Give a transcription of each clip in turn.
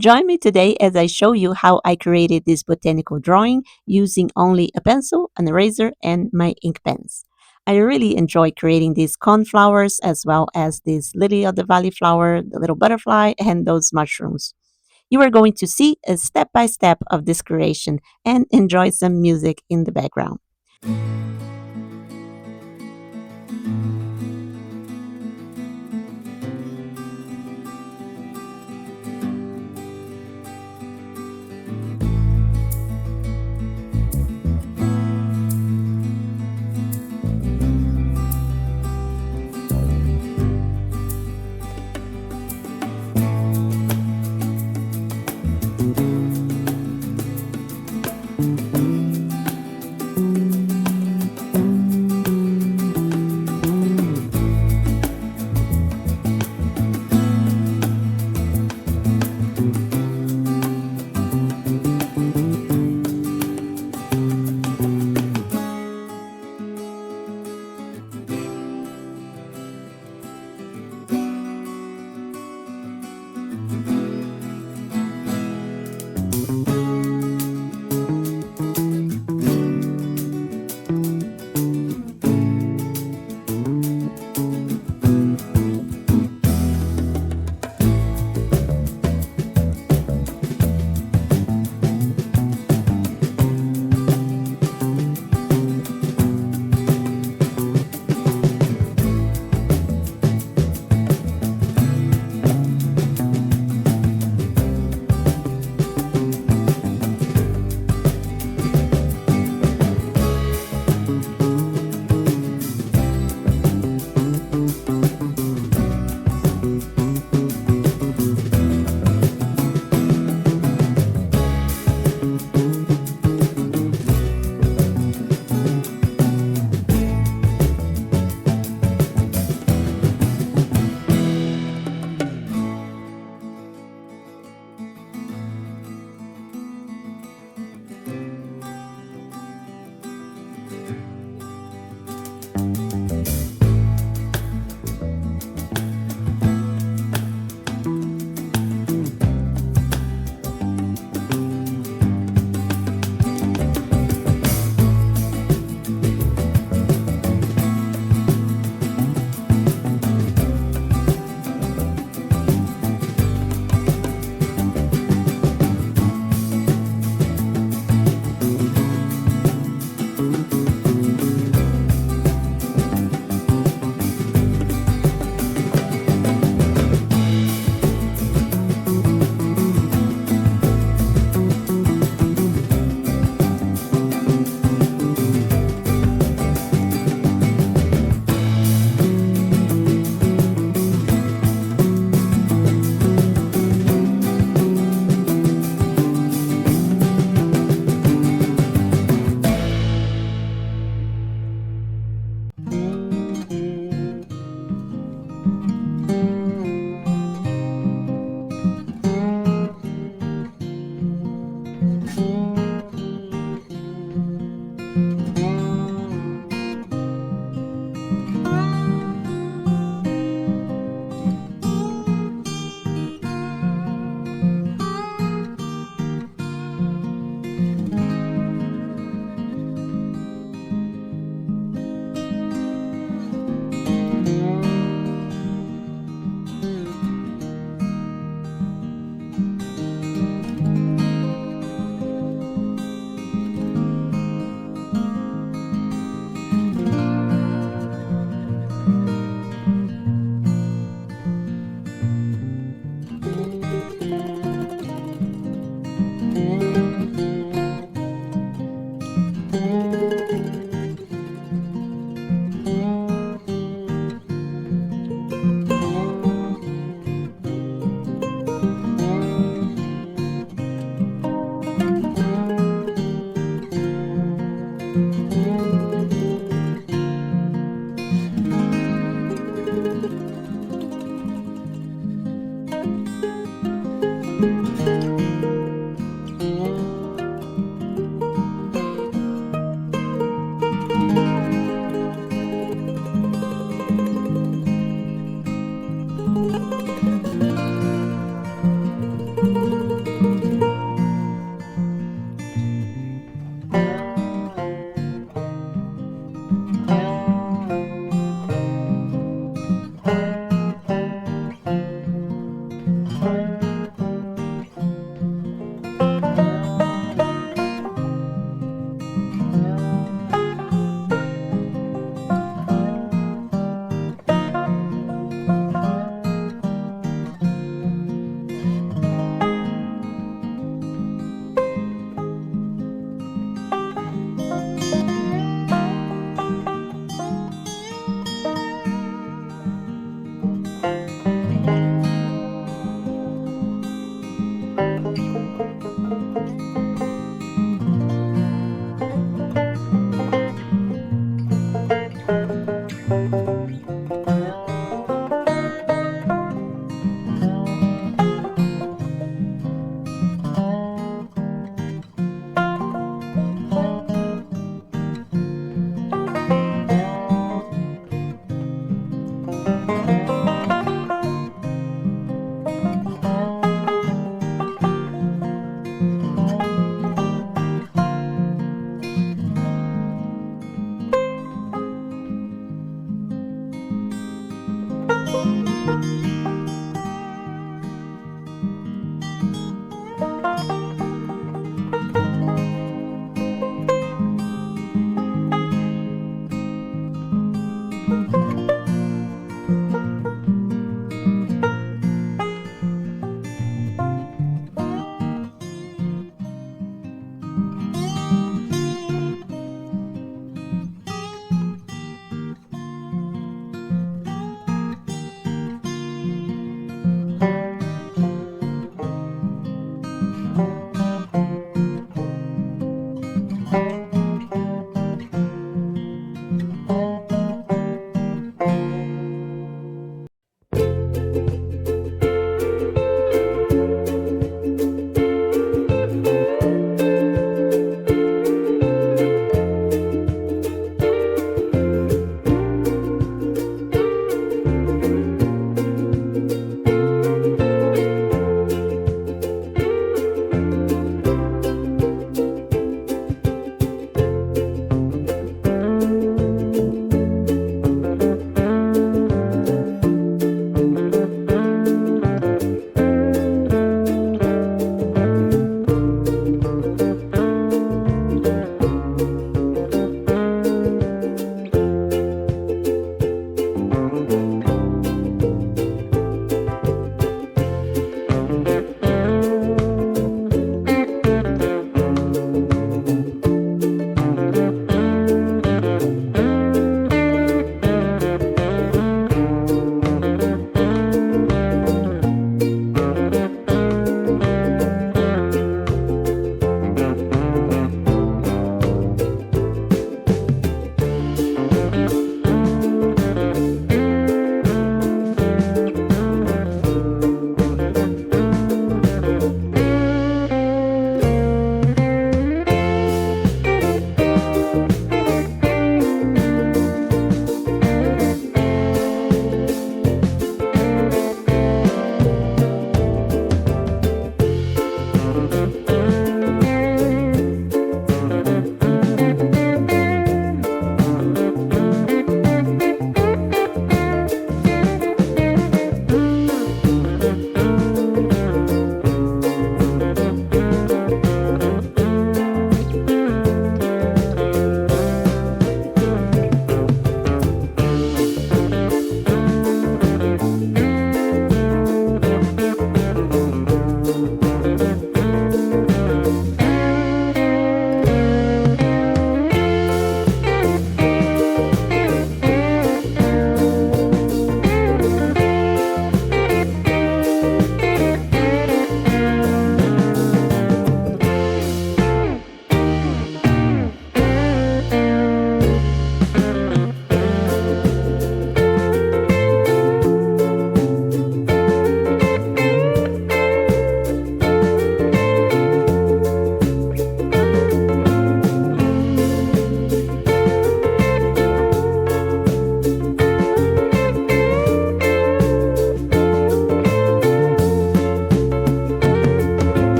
Join me today as I show you how I created this botanical drawing using only a pencil, an eraser, and my ink pens. I really enjoy creating these coneflowers as well as this lily of the valley flower, the little butterfly, and those mushrooms. You are going to see a step by step of this creation and enjoy some music in the background.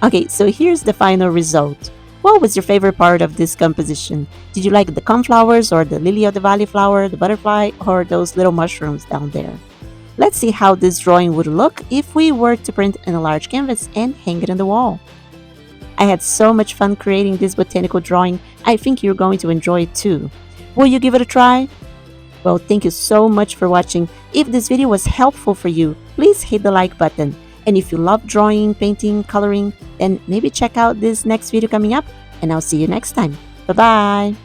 Okay, so here's the final result. What was your favorite part of this composition? Did you like the coneflowers or the lily of the valley flower, the butterfly, or those little mushrooms down there? Let's see how this drawing would look if we were to print in a large canvas and hang it on the wall. I had so much fun creating this botanical drawing. I think you're going to enjoy it too. Will you give it a try? Well, thank you so much for watching. If this video was helpful for you, please hit the like button. And if you love drawing, painting, coloring, then maybe check out this next video coming up, and I'll see you next time. Bye-bye!